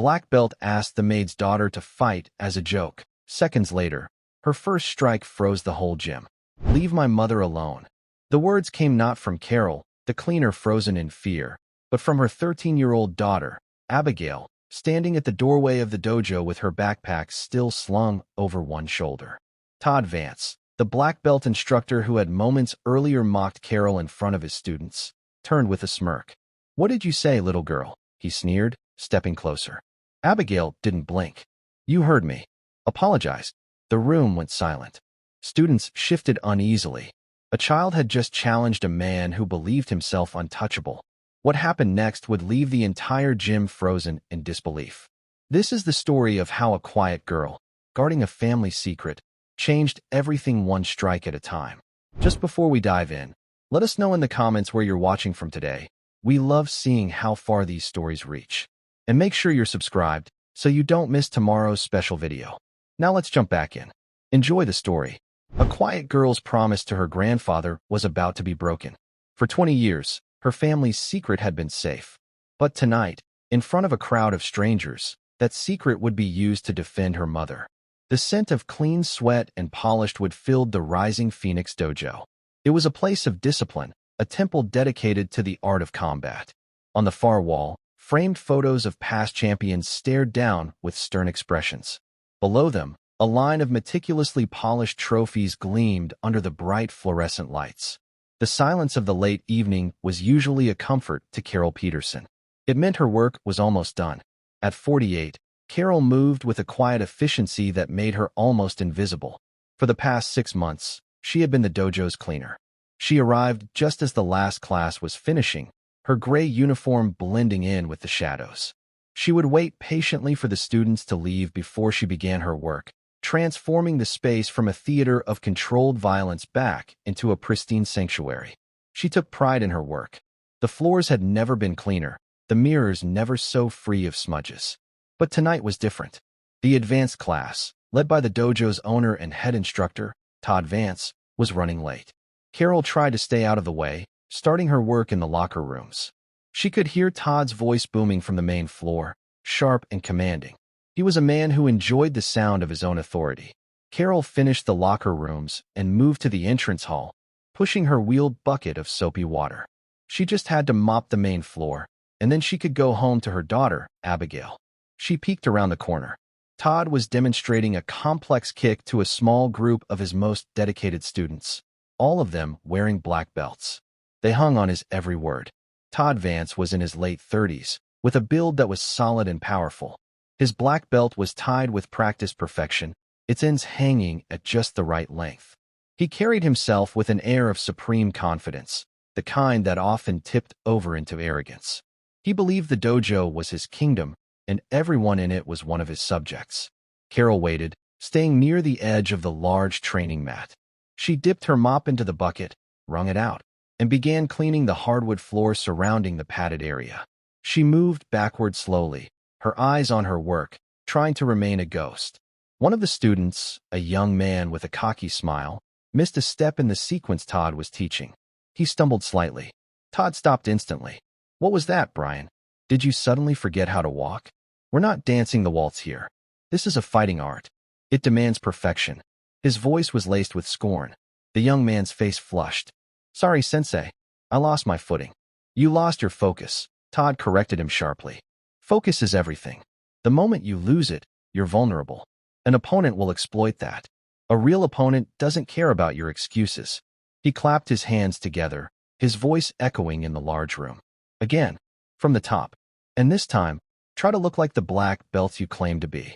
black belt asked the maid's daughter to fight as a joke. Seconds later, her first strike froze the whole gym. "Leave my mother alone." The words came not from Carol, the cleaner frozen in fear, but from her 13-year-old daughter, Abigail, standing at the doorway of the dojo with her backpack still slung over one shoulder. Todd Vance, the black belt instructor who had moments earlier mocked Carol in front of his students, turned with a smirk. "What did you say, little girl?" he sneered, stepping closer. Abigail didn't blink. "You heard me. Apologize." The room went silent. Students shifted uneasily. A child had just challenged a man who believed himself untouchable. What happened next would leave the entire gym frozen in disbelief. This is the story of how a quiet girl, guarding a family secret, changed everything one strike at a time. Just before we dive in, let us know in the comments where you're watching from today. We love seeing how far these stories reach. And make sure you're subscribed so you don't miss tomorrow's special video. Now let's jump back in. Enjoy the story. A quiet girl's promise to her grandfather was about to be broken. For 20 years, her family's secret had been safe. But tonight, in front of a crowd of strangers, that secret would be used to defend her mother. The scent of clean sweat and polished wood filled the Rising Phoenix dojo. It was a place of discipline, a temple dedicated to the art of combat. On the far wall, framed photos of past champions stared down with stern expressions. Below them, a line of meticulously polished trophies gleamed under the bright fluorescent lights. The silence of the late evening was usually a comfort to Carol Peterson. It meant her work was almost done. At 48, Carol moved with a quiet efficiency that made her almost invisible. For the past 6 months, she had been the dojo's cleaner. She arrived just as the last class was finishing, her gray uniform blending in with the shadows. She would wait patiently for the students to leave before she began her work, transforming the space from a theater of controlled violence back into a pristine sanctuary. She took pride in her work. The floors had never been cleaner, the mirrors never so free of smudges. But tonight was different. The advanced class, led by the dojo's owner and head instructor, Todd Vance, was running late. Carol tried to stay out of the way, starting her work in the locker rooms. She could hear Todd's voice booming from the main floor, sharp and commanding. He was a man who enjoyed the sound of his own authority. Carol finished the locker rooms and moved to the entrance hall, pushing her wheeled bucket of soapy water. She just had to mop the main floor, and then she could go home to her daughter, Abigail. She peeked around the corner. Todd was demonstrating a complex kick to a small group of his most dedicated students, all of them wearing black belts. They hung on his every word. Todd Vance was in his late 30s, with a build that was solid and powerful. His black belt was tied with practiced perfection, its ends hanging at just the right length. He carried himself with an air of supreme confidence, the kind that often tipped over into arrogance. He believed the dojo was his kingdom, and everyone in it was one of his subjects. Carol waited, staying near the edge of the large training mat. She dipped her mop into the bucket, wrung it out, and began cleaning the hardwood floor surrounding the padded area. She moved backward slowly, her eyes on her work, trying to remain a ghost. One of the students, a young man with a cocky smile, missed a step in the sequence Todd was teaching. He stumbled slightly. Todd stopped instantly. "What was that, Brian? Did you suddenly forget how to walk? We're not dancing the waltz here. This is a fighting art. It demands perfection." His voice was laced with scorn. The young man's face flushed. "Sorry, sensei. I lost my footing." "You lost your focus," Todd corrected him sharply. "Focus is everything. The moment you lose it, you're vulnerable. An opponent will exploit that. A real opponent doesn't care about your excuses." He clapped his hands together, his voice echoing in the large room. "Again, from the top. And this time, try to look like the black belts you claim to be."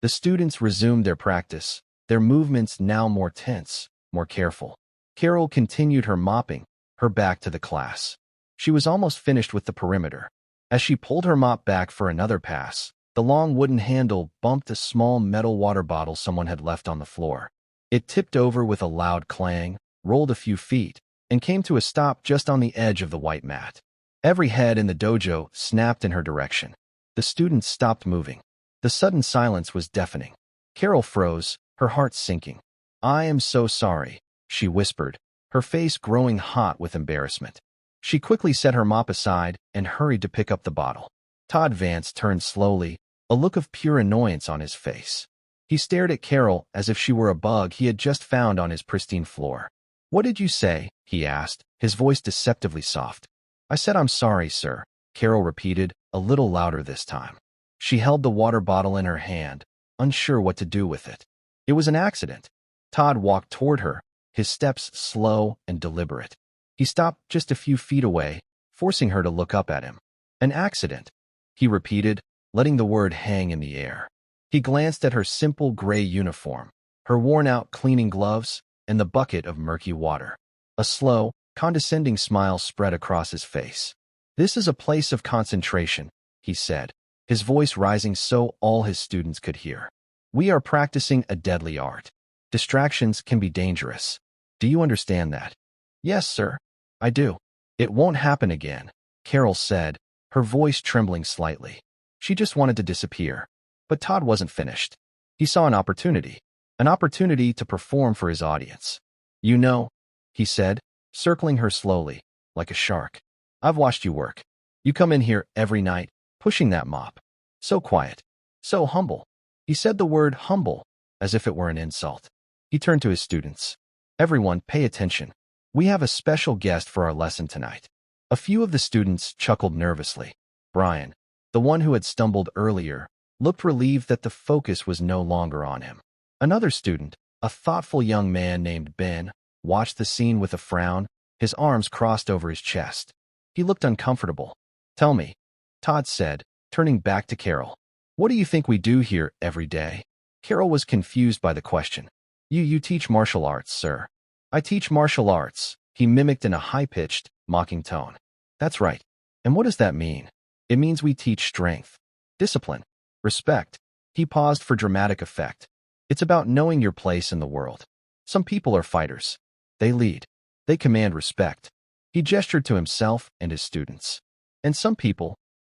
The students resumed their practice, their movements now more tense, more careful. Carol continued her mopping, her back to the class. She was almost finished with the perimeter. As she pulled her mop back for another pass, the long wooden handle bumped a small metal water bottle someone had left on the floor. It tipped over with a loud clang, rolled a few feet, and came to a stop just on the edge of the white mat. Every head in the dojo snapped in her direction. The students stopped moving. The sudden silence was deafening. Carol froze, her heart sinking. "I am so sorry," she whispered, her face growing hot with embarrassment. She quickly set her mop aside and hurried to pick up the bottle. Todd Vance turned slowly, a look of pure annoyance on his face. He stared at Carol as if she were a bug he had just found on his pristine floor. "What did you say?" he asked, his voice deceptively soft. "I said I'm sorry, sir," Carol repeated, a little louder this time. She held the water bottle in her hand, unsure what to do with it. It was an accident. Todd walked toward her, his steps slow and deliberate. He stopped just a few feet away, forcing her to look up at him. "An accident," he repeated, letting the word hang in the air. He glanced at her simple gray uniform, her worn-out cleaning gloves, and the bucket of murky water. A slow, condescending smile spread across his face. "This is a place of concentration," he said, his voice rising so all his students could hear. "We are practicing a deadly art. Distractions can be dangerous. Do you understand that?" "Yes, sir. I do." "It won't happen again," Carol said, her voice trembling slightly. She just wanted to disappear. But Todd wasn't finished. He saw an opportunity to perform for his audience. "You know," he said, circling her slowly, like a shark. "I've watched you work. You come in here every night, pushing that mop. So quiet, so humble." He said the word humble, as if it were an insult. He turned to his students. "Everyone, pay attention. We have a special guest for our lesson tonight." A few of the students chuckled nervously. Brian, the one who had stumbled earlier, looked relieved that the focus was no longer on him. Another student, a thoughtful young man named Ben, watched the scene with a frown, his arms crossed over his chest. He looked uncomfortable. "Tell me," Todd said, turning back to Carol. "What do you think we do here every day?" Carol was confused by the question. You teach martial arts, sir." "I teach martial arts," he mimicked in a high-pitched, mocking tone. "That's right. And what does that mean?" "It means we teach strength, discipline, respect." He paused for dramatic effect. "It's about knowing your place in the world. Some people are fighters. They lead. They command respect." He gestured to himself and his students. "And some people,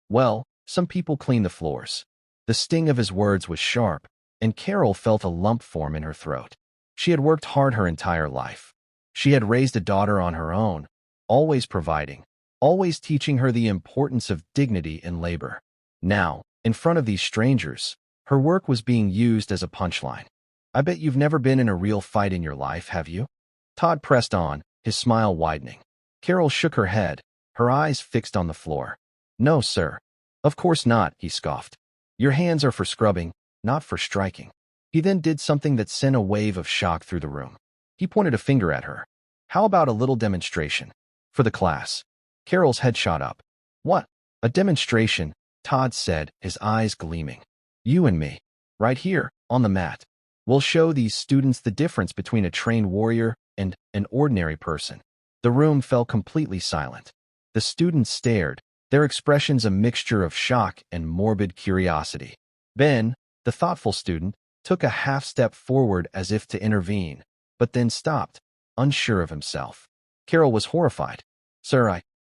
well, some people clean the floors." The sting of his words was sharp, and Carol felt a lump form in her throat. She had worked hard her entire life. She had raised a daughter on her own, always providing, always teaching her the importance of dignity in labor. Now, in front of these strangers, her work was being used as a punchline. "I bet you've never been in a real fight in your life, have you?" Todd pressed on, his smile widening. Carol shook her head, her eyes fixed on the floor. "No, sir. Of course not," he scoffed. "Your hands are for scrubbing, not for striking." He then did something that sent a wave of shock through the room. He pointed a finger at her. "How about a little demonstration? For the class?" Carol's head shot up. "What? A demonstration?" Todd said, his eyes gleaming. "You and me. Right here, on the mat. We'll show these students the difference between a trained warrior and an ordinary person." The room fell completely silent. The students stared, their expressions a mixture of shock and morbid curiosity. Ben, the thoughtful student, took a half-step forward as if to intervene, but then stopped, unsure of himself. Carol was horrified. "Sir,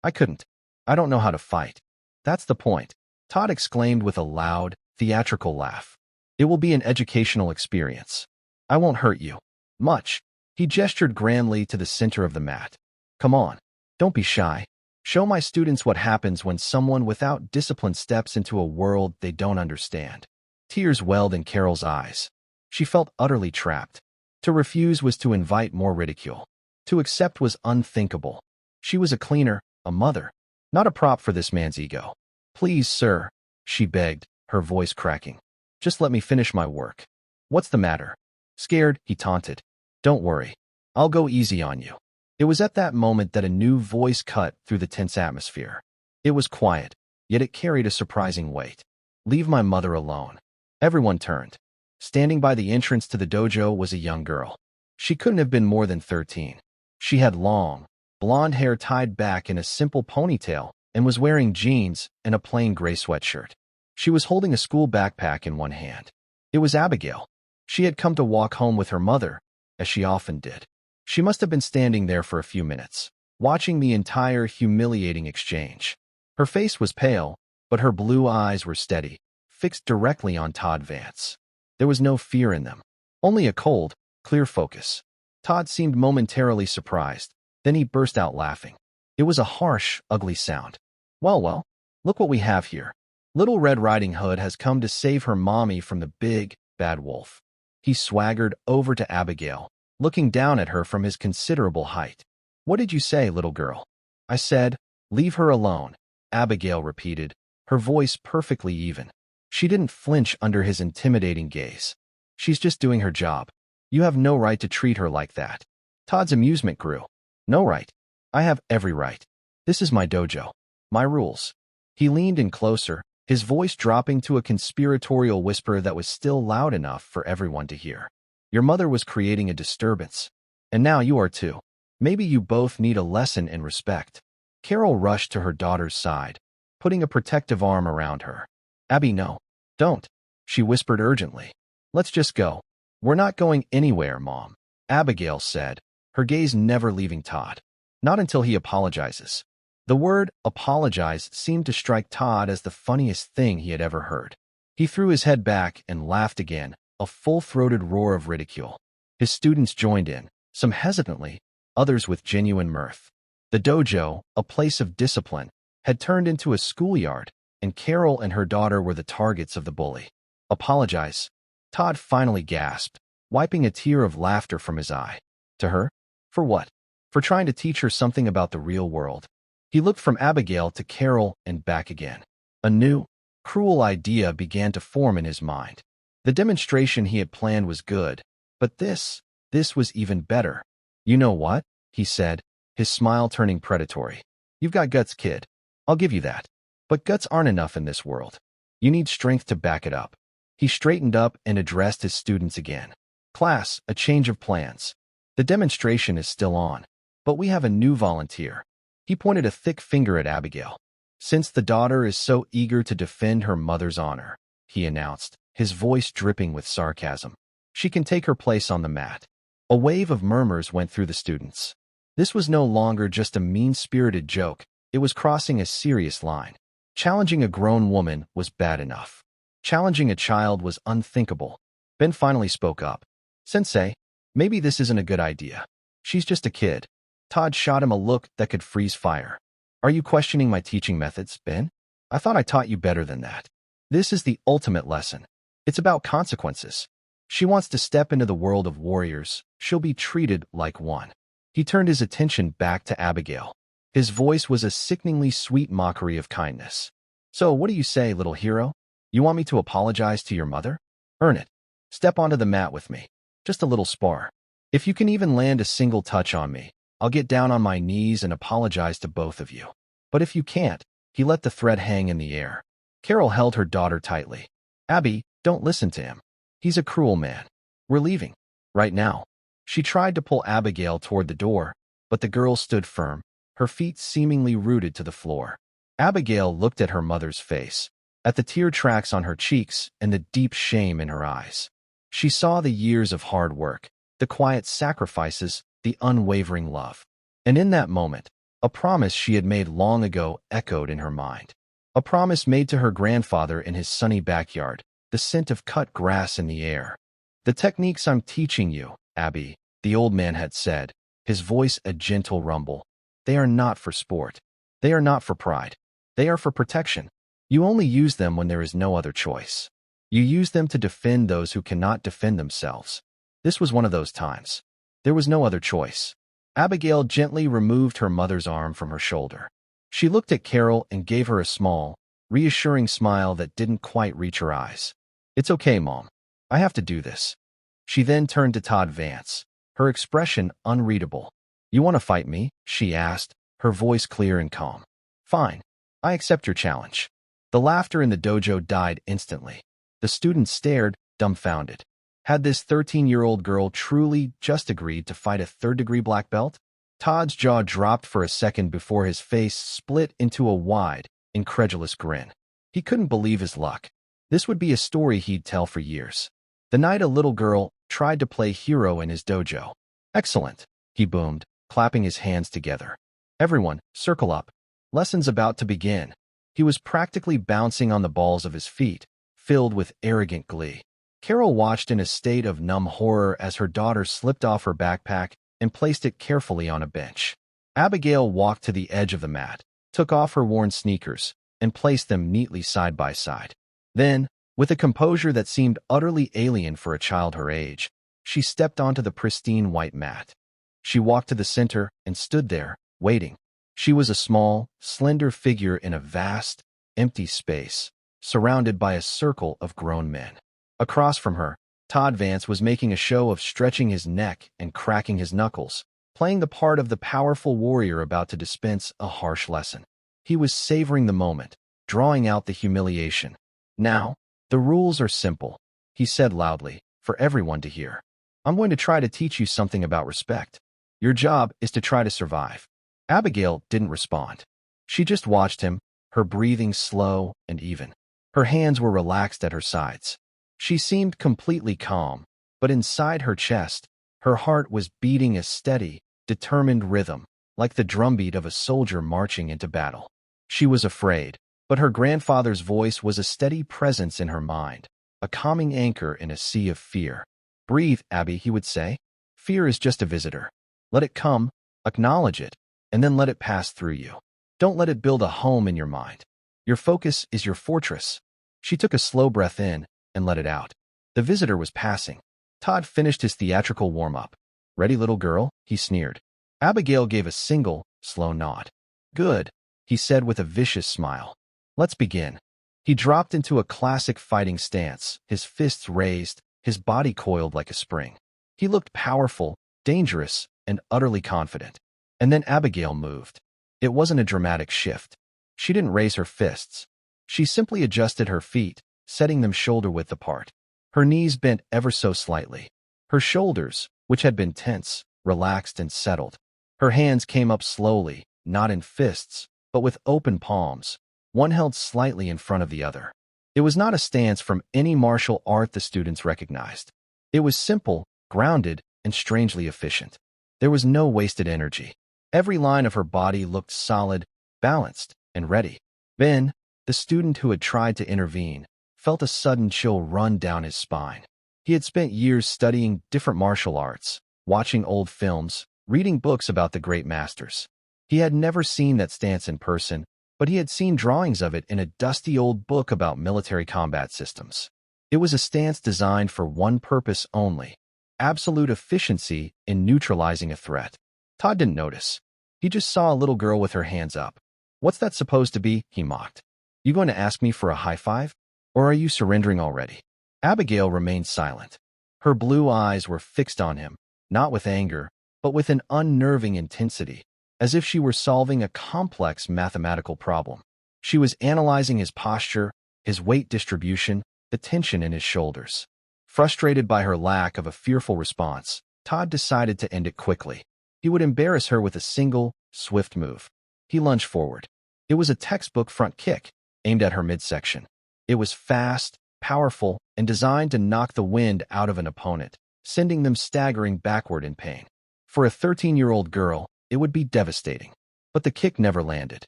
I couldn't. I don't know how to fight." "That's the point," Todd exclaimed with a loud, theatrical laugh. "It will be an educational experience. I won't hurt you. Much." He gestured grandly to the center of the mat. "Come on. Don't be shy. Show my students what happens when someone without discipline steps into a world they don't understand." Tears welled in Carol's eyes. She felt utterly trapped. To refuse was to invite more ridicule. To accept was unthinkable. She was a cleaner, a mother, not a prop for this man's ego. "Please, sir," she begged, her voice cracking. "Just let me finish my work." "What's the matter?" "Scared?" he taunted. "Don't worry. I'll go easy on you." It was at that moment that a new voice cut through the tense atmosphere. It was quiet, yet it carried a surprising weight. "Leave my mother alone." Everyone turned. Standing by the entrance to the dojo was a young girl. She couldn't have been more than 13. She had long, blonde hair tied back in a simple ponytail and was wearing jeans and a plain gray sweatshirt. She was holding a school backpack in one hand. It was Abigail. She had come to walk home with her mother, as she often did. She must have been standing there for a few minutes, watching the entire humiliating exchange. Her face was pale, but her blue eyes were steady, fixed directly on Todd Vance. There was no fear in them, only a cold, clear focus. Todd seemed momentarily surprised, then he burst out laughing. It was a harsh, ugly sound. Well, look what we have here. Little Red Riding Hood has come to save her mommy from the big, bad wolf. He swaggered over to Abigail, looking down at her from his considerable height. What did you say, little girl? I said, leave her alone, Abigail repeated, her voice perfectly even. She didn't flinch under his intimidating gaze. She's just doing her job. You have no right to treat her like that. Todd's amusement grew. No right. I have every right. This is my dojo. My rules. He leaned in closer, his voice dropping to a conspiratorial whisper that was still loud enough for everyone to hear. Your mother was creating a disturbance. And now you are too. Maybe you both need a lesson in respect. Carol rushed to her daughter's side, putting a protective arm around her. Abby, no. Don't. She whispered urgently. Let's just go. We're not going anywhere, Mom, Abigail said, her gaze never leaving Todd. Not until he apologizes. The word apologize seemed to strike Todd as the funniest thing he had ever heard. He threw his head back and laughed again, a full-throated roar of ridicule. His students joined in, some hesitantly, others with genuine mirth. The dojo, a place of discipline, had turned into a schoolyard, and Carol and her daughter were the targets of the bully. Apologize? Todd finally gasped, wiping a tear of laughter from his eye. To her? For what? For trying to teach her something about the real world. He looked from Abigail to Carol and back again. A new, cruel idea began to form in his mind. The demonstration he had planned was good, but this was even better. You know what? He said, his smile turning predatory. You've got guts, kid. I'll give you that. But guts aren't enough in this world. You need strength to back it up. He straightened up and addressed his students again. Class, a change of plans. The demonstration is still on, but we have a new volunteer. He pointed a thick finger at Abigail. Since the daughter is so eager to defend her mother's honor, he announced, his voice dripping with sarcasm, she can take her place on the mat. A wave of murmurs went through the students. This was no longer just a mean-spirited joke, it was crossing a serious line. Challenging a grown woman was bad enough. Challenging a child was unthinkable. Ben finally spoke up. Sensei, maybe this isn't a good idea. She's just a kid. Todd shot him a look that could freeze fire. Are you questioning my teaching methods, Ben? I thought I taught you better than that. This is the ultimate lesson. It's about consequences. She wants to step into the world of warriors. She'll be treated like one. He turned his attention back to Abigail. His voice was a sickeningly sweet mockery of kindness. So what do you say, little hero? You want me to apologize to your mother? Earn it. Step onto the mat with me. Just a little spar. If you can even land a single touch on me, I'll get down on my knees and apologize to both of you. But if you can't, he let the thread hang in the air. Carol held her daughter tightly. Abby, don't listen to him. He's a cruel man. We're leaving. Right now. She tried to pull Abigail toward the door, but the girl stood firm, her feet seemingly rooted to the floor. Abigail looked at her mother's face, at the tear tracks on her cheeks and the deep shame in her eyes. She saw the years of hard work, the quiet sacrifices, the unwavering love. And in that moment, a promise she had made long ago echoed in her mind. A promise made to her grandfather in his sunny backyard, the scent of cut grass in the air. The techniques I'm teaching you, Abby, the old man had said, his voice a gentle rumble. They are not for sport. They are not for pride. They are for protection. You only use them when there is no other choice. You use them to defend those who cannot defend themselves. This was one of those times. There was no other choice. Abigail gently removed her mother's arm from her shoulder. She looked at Carol and gave her a small, reassuring smile that didn't quite reach her eyes. It's okay, Mom. I have to do this. She then turned to Todd Vance, her expression unreadable. You want to fight me? She asked, her voice clear and calm. Fine. I accept your challenge. The laughter in the dojo died instantly. The students stared, dumbfounded. Had this 13-year-old girl truly just agreed to fight a third-degree black belt? Todd's jaw dropped for a second before his face split into a wide, incredulous grin. He couldn't believe his luck. This would be a story he'd tell for years. The night a little girl tried to play hero in his dojo. Excellent, he boomed, clapping his hands together. Everyone, circle up. Lesson's about to begin. He was practically bouncing on the balls of his feet, filled with arrogant glee. Carol watched in a state of numb horror as her daughter slipped off her backpack and placed it carefully on a bench. Abigail walked to the edge of the mat, took off her worn sneakers, and placed them neatly side by side. Then, with a composure that seemed utterly alien for a child her age, she stepped onto the pristine white mat. She walked to the center and stood there, waiting. She was a small, slender figure in a vast, empty space, surrounded by a circle of grown men. Across from her, Todd Vance was making a show of stretching his neck and cracking his knuckles, playing the part of the powerful warrior about to dispense a harsh lesson. He was savoring the moment, drawing out the humiliation. "Now, the rules are simple," he said loudly, for everyone to hear. "I'm going to try to teach you something about respect. Your job is to try to survive." Abigail didn't respond. She just watched him, her breathing slow and even. Her hands were relaxed at her sides. She seemed completely calm, but inside her chest, her heart was beating a steady, determined rhythm, like the drumbeat of a soldier marching into battle. She was afraid, but her grandfather's voice was a steady presence in her mind, a calming anchor in a sea of fear. "Breathe, Abby," he would say. "Fear is just a visitor. Let it come, acknowledge it, and then let it pass through you. Don't let it build a home in your mind. Your focus is your fortress." She took a slow breath in and let it out. The visitor was passing. Todd finished his theatrical warm-up. "Ready, little girl?" he sneered. Abigail gave a single, slow nod. "Good," he said with a vicious smile. "Let's begin." He dropped into a classic fighting stance, his fists raised, his body coiled like a spring. He looked powerful, dangerous, and utterly confident. And then Abigail moved. It wasn't a dramatic shift. She didn't raise her fists. She simply adjusted her feet, setting them shoulder-width apart. Her knees bent ever so slightly. Her shoulders, which had been tense, relaxed and settled. Her hands came up slowly, not in fists, but with open palms, one held slightly in front of the other. It was not a stance from any martial art the students recognized. It was simple, grounded, and strangely efficient. There was no wasted energy. Every line of her body looked solid, balanced, and ready. Then, the student who had tried to intervene felt a sudden chill run down his spine. He had spent years studying different martial arts, watching old films, reading books about the great masters. He had never seen that stance in person, but he had seen drawings of it in a dusty old book about military combat systems. It was a stance designed for one purpose only: absolute efficiency in neutralizing a threat. Todd didn't notice. He just saw a little girl with her hands up. "What's that supposed to be?" he mocked. "You going to ask me for a high five? Or are you surrendering already?" Abigail remained silent. Her blue eyes were fixed on him, not with anger, but with an unnerving intensity, as if she were solving a complex mathematical problem. She was analyzing his posture, his weight distribution, the tension in his shoulders. Frustrated by her lack of a fearful response, Todd decided to end it quickly. He would embarrass her with a single, swift move. He lunged forward. It was a textbook front kick, aimed at her midsection. It was fast, powerful, and designed to knock the wind out of an opponent, sending them staggering backward in pain. For a 13-year-old girl, it would be devastating. But the kick never landed.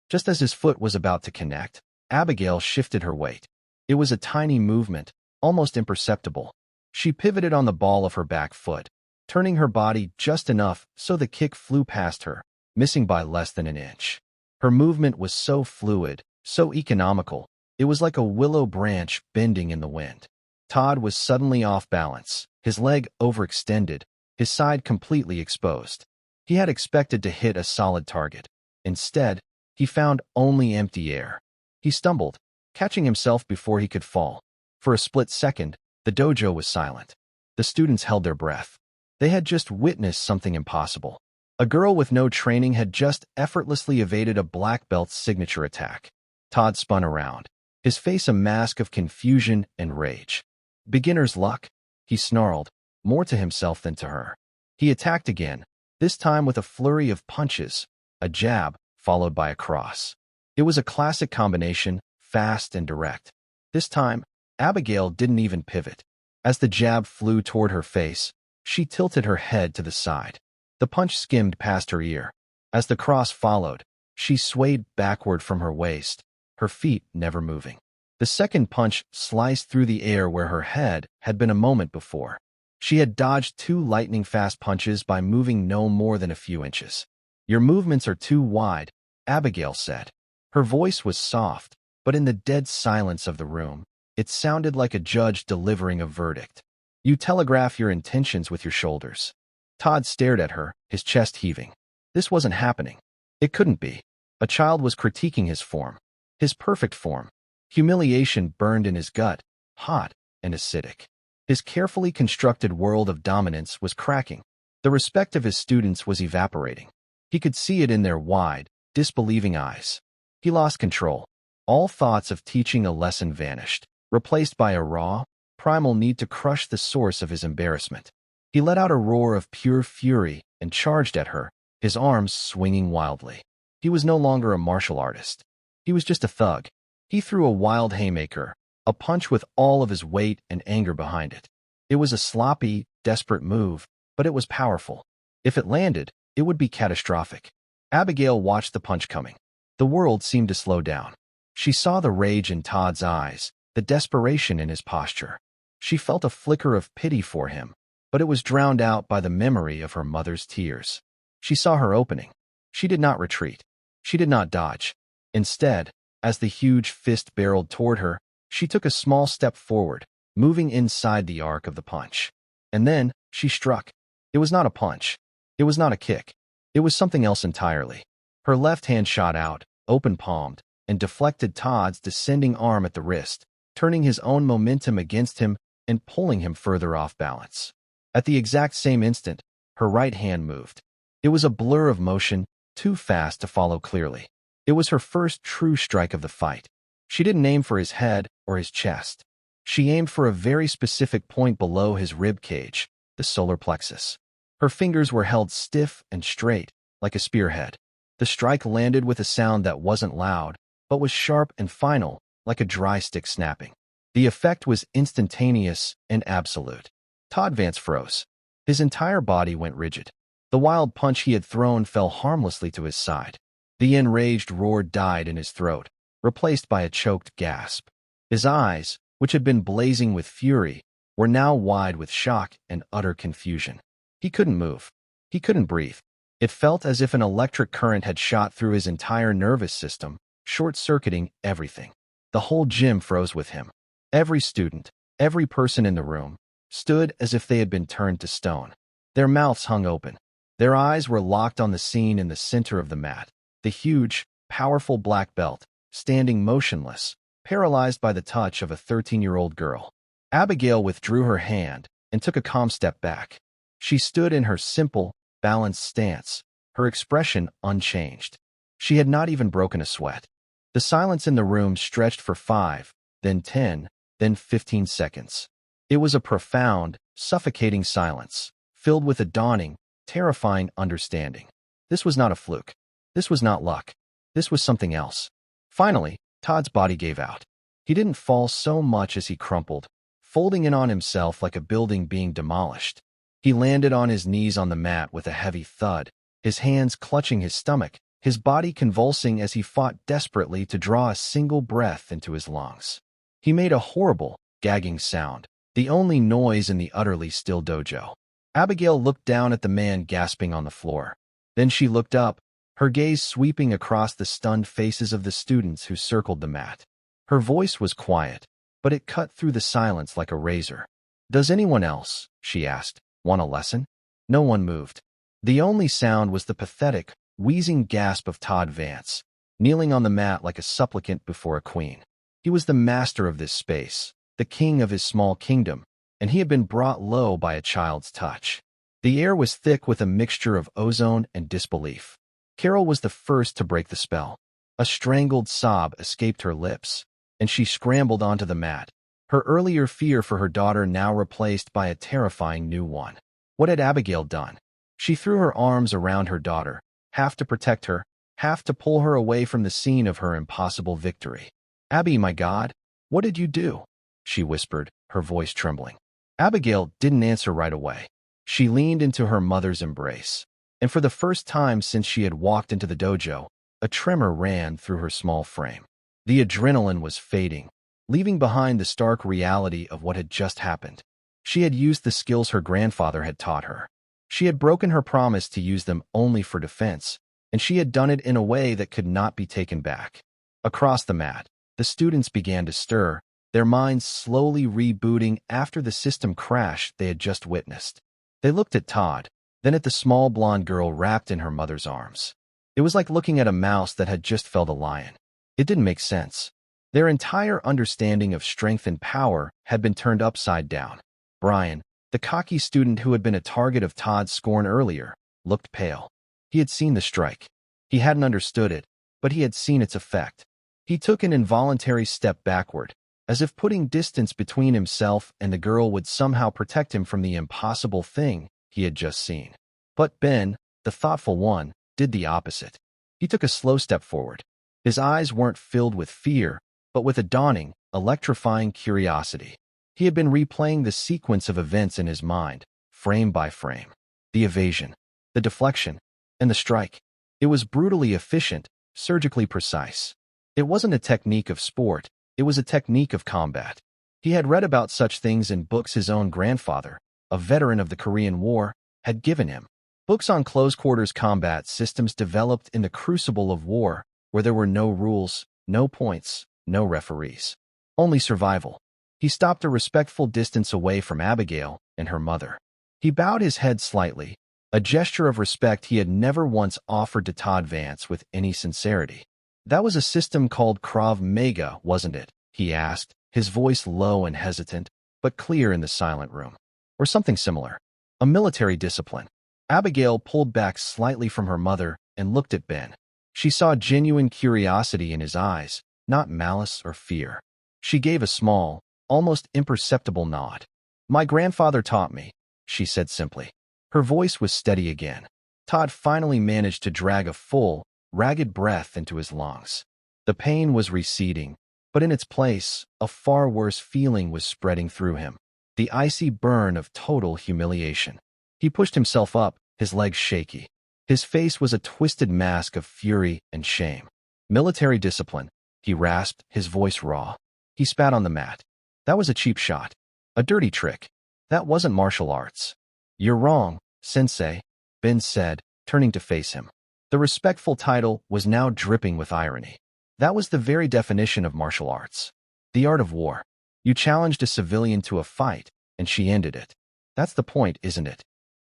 Just as his foot was about to connect, Abigail shifted her weight. It was a tiny movement, almost imperceptible. She pivoted on the ball of her back foot, turning her body just enough so the kick flew past her, missing by less than an inch. Her movement was so fluid, so economical, it was like a willow branch bending in the wind. Todd was suddenly off balance, his leg overextended, his side completely exposed. He had expected to hit a solid target. Instead, he found only empty air. He stumbled, catching himself before he could fall. For a split second, the dojo was silent. The students held their breath. They had just witnessed something impossible. A girl with no training had just effortlessly evaded a black belt's signature attack. Todd spun around, his face a mask of confusion and rage. "Beginner's luck," he snarled, more to himself than to her. He attacked again, this time with a flurry of punches, a jab, followed by a cross. It was a classic combination, fast and direct. This time, Abigail didn't even pivot. As the jab flew toward her face, she tilted her head to the side. The punch skimmed past her ear. As the cross followed, she swayed backward from her waist, her feet never moving. The second punch sliced through the air where her head had been a moment before. She had dodged two lightning-fast punches by moving no more than a few inches. "Your movements are too wide," Abigail said. Her voice was soft, but in the dead silence of the room, it sounded like a judge delivering a verdict. You telegraph your intentions with your shoulders. Todd stared at her, his chest heaving. This wasn't happening. It couldn't be. A child was critiquing his form. His perfect form. Humiliation burned in his gut, hot and acidic. His carefully constructed world of dominance was cracking. The respect of his students was evaporating. He could see it in their wide, disbelieving eyes. He lost control. All thoughts of teaching a lesson vanished, replaced by a raw, primal need to crush the source of his embarrassment. He let out a roar of pure fury and charged at her, his arms swinging wildly. He was no longer a martial artist. He was just a thug. He threw a wild haymaker, a punch with all of his weight and anger behind it. It was a sloppy, desperate move, but it was powerful. If it landed, it would be catastrophic. Abigail watched the punch coming. The world seemed to slow down. She saw the rage in Todd's eyes, the desperation in his posture. She felt a flicker of pity for him, but it was drowned out by the memory of her mother's tears. She saw her opening. She did not retreat. She did not dodge. Instead, as the huge fist barreled toward her, she took a small step forward, moving inside the arc of the punch. And then, she struck. It was not a punch. It was not a kick. It was something else entirely. Her left hand shot out, open-palmed, and deflected Todd's descending arm at the wrist, turning his own momentum against him and pulling him further off balance. At the exact same instant, her right hand moved. It was a blur of motion, too fast to follow clearly. It was her first true strike of the fight. She didn't aim for his head or his chest. She aimed for a very specific point below his rib cage, the solar plexus. Her fingers were held stiff and straight, like a spearhead. The strike landed with a sound that wasn't loud, but was sharp and final, like a dry stick snapping. The effect was instantaneous and absolute. Todd Vance froze. His entire body went rigid. The wild punch he had thrown fell harmlessly to his side. The enraged roar died in his throat, replaced by a choked gasp. His eyes, which had been blazing with fury, were now wide with shock and utter confusion. He couldn't move. He couldn't breathe. It felt as if an electric current had shot through his entire nervous system, short-circuiting everything. The whole gym froze with him. Every student, every person in the room, stood as if they had been turned to stone. Their mouths hung open. Their eyes were locked on the scene in the center of the mat, the huge, powerful black belt, standing motionless, paralyzed by the touch of a 13-year-old girl. Abigail withdrew her hand and took a calm step back. She stood in her simple, balanced stance, her expression unchanged. She had not even broken a sweat. The silence in the room stretched for 5, then 10, then 15 seconds. It was a profound, suffocating silence, filled with a dawning, terrifying understanding. This was not a fluke. This was not luck. This was something else. Finally, Todd's body gave out. He didn't fall so much as he crumpled, folding in on himself like a building being demolished. He landed on his knees on the mat with a heavy thud, his hands clutching his stomach, his body convulsing as he fought desperately to draw a single breath into his lungs. He made a horrible, gagging sound, the only noise in the utterly still dojo. Abigail looked down at the man gasping on the floor. Then she looked up, her gaze sweeping across the stunned faces of the students who circled the mat. Her voice was quiet, but it cut through the silence like a razor. "Does anyone else," she asked, "want a lesson?" No one moved. The only sound was the pathetic, wheezing gasp of Todd Vance, kneeling on the mat like a supplicant before a queen. He was the master of this space, the king of his small kingdom, and he had been brought low by a child's touch. The air was thick with a mixture of ozone and disbelief. Carol was the first to break the spell. A strangled sob escaped her lips, and she scrambled onto the mat, her earlier fear for her daughter now replaced by a terrifying new one. What had Abigail done? She threw her arms around her daughter, half to protect her, half to pull her away from the scene of her impossible victory. "Abby, my God, what did you do?" she whispered, her voice trembling. Abigail didn't answer right away. She leaned into her mother's embrace, and for the first time since she had walked into the dojo, a tremor ran through her small frame. The adrenaline was fading, leaving behind the stark reality of what had just happened. She had used the skills her grandfather had taught her. She had broken her promise to use them only for defense, and she had done it in a way that could not be taken back. Across the mat, the students began to stir, their minds slowly rebooting after the system crash they had just witnessed. They looked at Todd, then at the small blonde girl wrapped in her mother's arms. It was like looking at a mouse that had just felled a lion. It didn't make sense. Their entire understanding of strength and power had been turned upside down. Brian, the cocky student who had been a target of Todd's scorn earlier, looked pale. He had seen the strike. He hadn't understood it, but he had seen its effect. He took an involuntary step backward, as if putting distance between himself and the girl would somehow protect him from the impossible thing he had just seen. But Ben, the thoughtful one, did the opposite. He took a slow step forward. His eyes weren't filled with fear, but with a dawning, electrifying curiosity. He had been replaying the sequence of events in his mind, frame by frame. The evasion, the deflection, and the strike. It was brutally efficient, surgically precise. It wasn't a technique of sport, it was a technique of combat. He had read about such things in books his own grandfather, a veteran of the Korean War, had given him. Books on close-quarters combat systems developed in the crucible of war, where there were no rules, no points, no referees. Only survival. He stopped a respectful distance away from Abigail and her mother. He bowed his head slightly, a gesture of respect he had never once offered to Todd Vance with any sincerity. "That was a system called Krav Maga, wasn't it?" he asked, his voice low and hesitant, but clear in the silent room. "Or something similar. A military discipline." Abigail pulled back slightly from her mother and looked at Ben. She saw genuine curiosity in his eyes, not malice or fear. She gave a small, almost imperceptible nod. "My grandfather taught me," she said simply. Her voice was steady again. Todd finally managed to drag a full, ragged breath into his lungs. The pain was receding, but in its place, a far worse feeling was spreading through him. The icy burn of total humiliation. He pushed himself up, his legs shaky. His face was a twisted mask of fury and shame. "Military discipline," he rasped, his voice raw. He spat on the mat. "That was a cheap shot. A dirty trick. That wasn't martial arts." "You're wrong, Sensei," Ben said, turning to face him. The respectful title was now dripping with irony. "That was the very definition of martial arts. The art of war. You challenged a civilian to a fight, and she ended it. That's the point, isn't it?"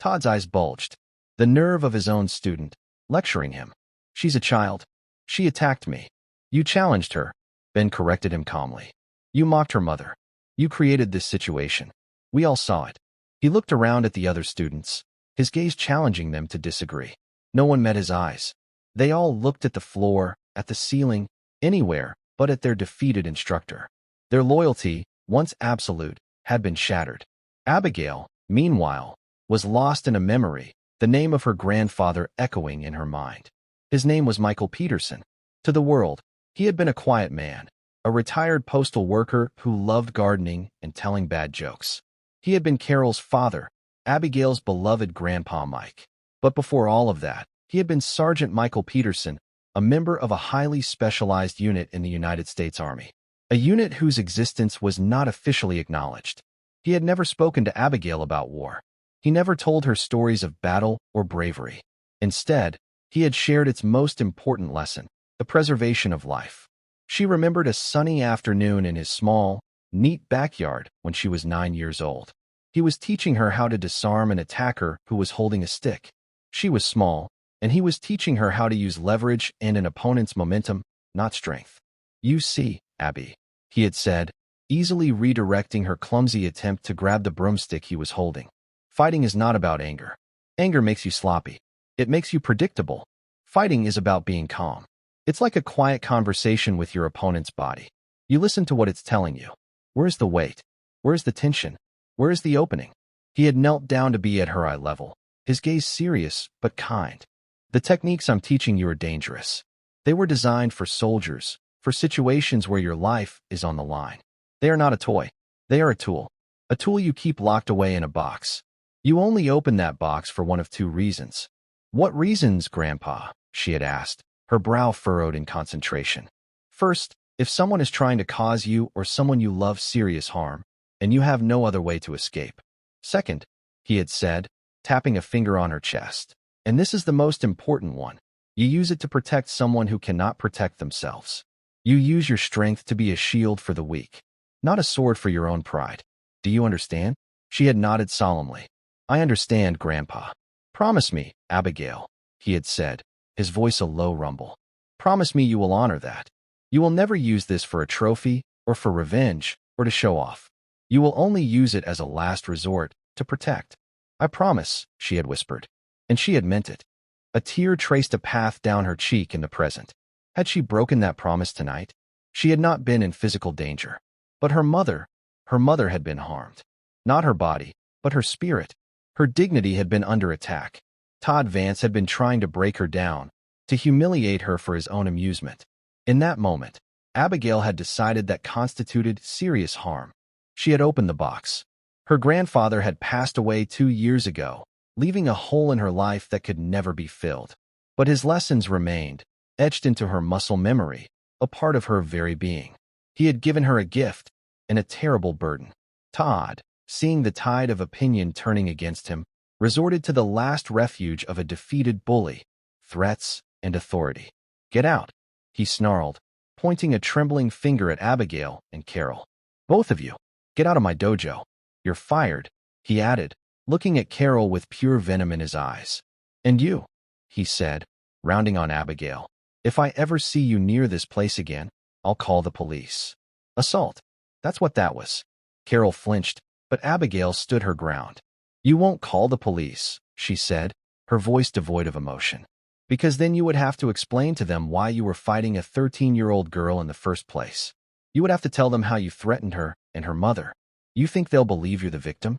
Todd's eyes bulged. The nerve of his own student, lecturing him. "She's a child. She attacked me. You challenged her," Ben corrected him calmly. "You mocked her mother. You created this situation. We all saw it." He looked around at the other students, his gaze challenging them to disagree. No one met his eyes. They all looked at the floor, at the ceiling, anywhere but at their defeated instructor. Their loyalty, once absolute, had been shattered. Abigail, meanwhile, was lost in a memory, the name of her grandfather echoing in her mind. His name was Michael Peterson. To the world, he had been a quiet man, a retired postal worker who loved gardening and telling bad jokes. He had been Carol's father, Abigail's beloved grandpa Mike. But before all of that, he had been Sergeant Michael Peterson, a member of a highly specialized unit in the United States Army. A unit whose existence was not officially acknowledged. He had never spoken to Abigail about war. He never told her stories of battle or bravery. Instead, he had shared its most important lesson, the preservation of life. She remembered a sunny afternoon in his small, neat backyard when she was 9 years old. He was teaching her how to disarm an attacker who was holding a stick. She was small, and he was teaching her how to use leverage and an opponent's momentum, not strength. "You see, Abby," he had said, easily redirecting her clumsy attempt to grab the broomstick he was holding. "Fighting is not about anger. Anger makes you sloppy. It makes you predictable. Fighting is about being calm. It's like a quiet conversation with your opponent's body. You listen to what it's telling you. Where's the weight? Where's the tension? Where's the opening?" He had knelt down to be at her eye level, his gaze serious but kind. "The techniques I'm teaching you are dangerous. They were designed for soldiers, for situations where your life is on the line. They are not a toy. They are a tool you keep locked away in a box. You only open that box for one of two reasons." "What reasons, Grandpa?" she had asked, her brow furrowed in concentration. "First, if someone is trying to cause you or someone you love serious harm, and you have no other way to escape. Second," he had said, tapping a finger on her chest, "and this is the most important one, you use it to protect someone who cannot protect themselves." You use your strength to be a shield for the weak, not a sword for your own pride. Do you understand? She had nodded solemnly. I understand, Grandpa. Promise me, Abigail, he had said, his voice a low rumble. Promise me you will honor that. You will never use this for a trophy, or for revenge, or to show off. You will only use it as a last resort, to protect. I promise, she had whispered. And she had meant it. A tear traced a path down her cheek in the present. Had she broken that promise tonight? She had not been in physical danger. But her mother had been harmed. Not her body, but her spirit. Her dignity had been under attack. Todd Vance had been trying to break her down, to humiliate her for his own amusement. In that moment, Abigail had decided that constituted serious harm. She had opened the box. Her grandfather had passed away 2 years ago, leaving a hole in her life that could never be filled. But his lessons remained, etched into her muscle memory, a part of her very being. He had given her a gift, and a terrible burden. Todd, seeing the tide of opinion turning against him, resorted to the last refuge of a defeated bully, threats and authority. Get out, he snarled, pointing a trembling finger at Abigail and Carol. Both of you, get out of my dojo. You're fired, he added, looking at Carol with pure venom in his eyes. And you, he said, rounding on Abigail. If I ever see you near this place again, I'll call the police. Assault. That's what that was. Carol flinched, but Abigail stood her ground. You won't call the police, she said, her voice devoid of emotion. Because then you would have to explain to them why you were fighting a 13-year-old girl in the first place. You would have to tell them how you threatened her and her mother. You think they'll believe you're the victim?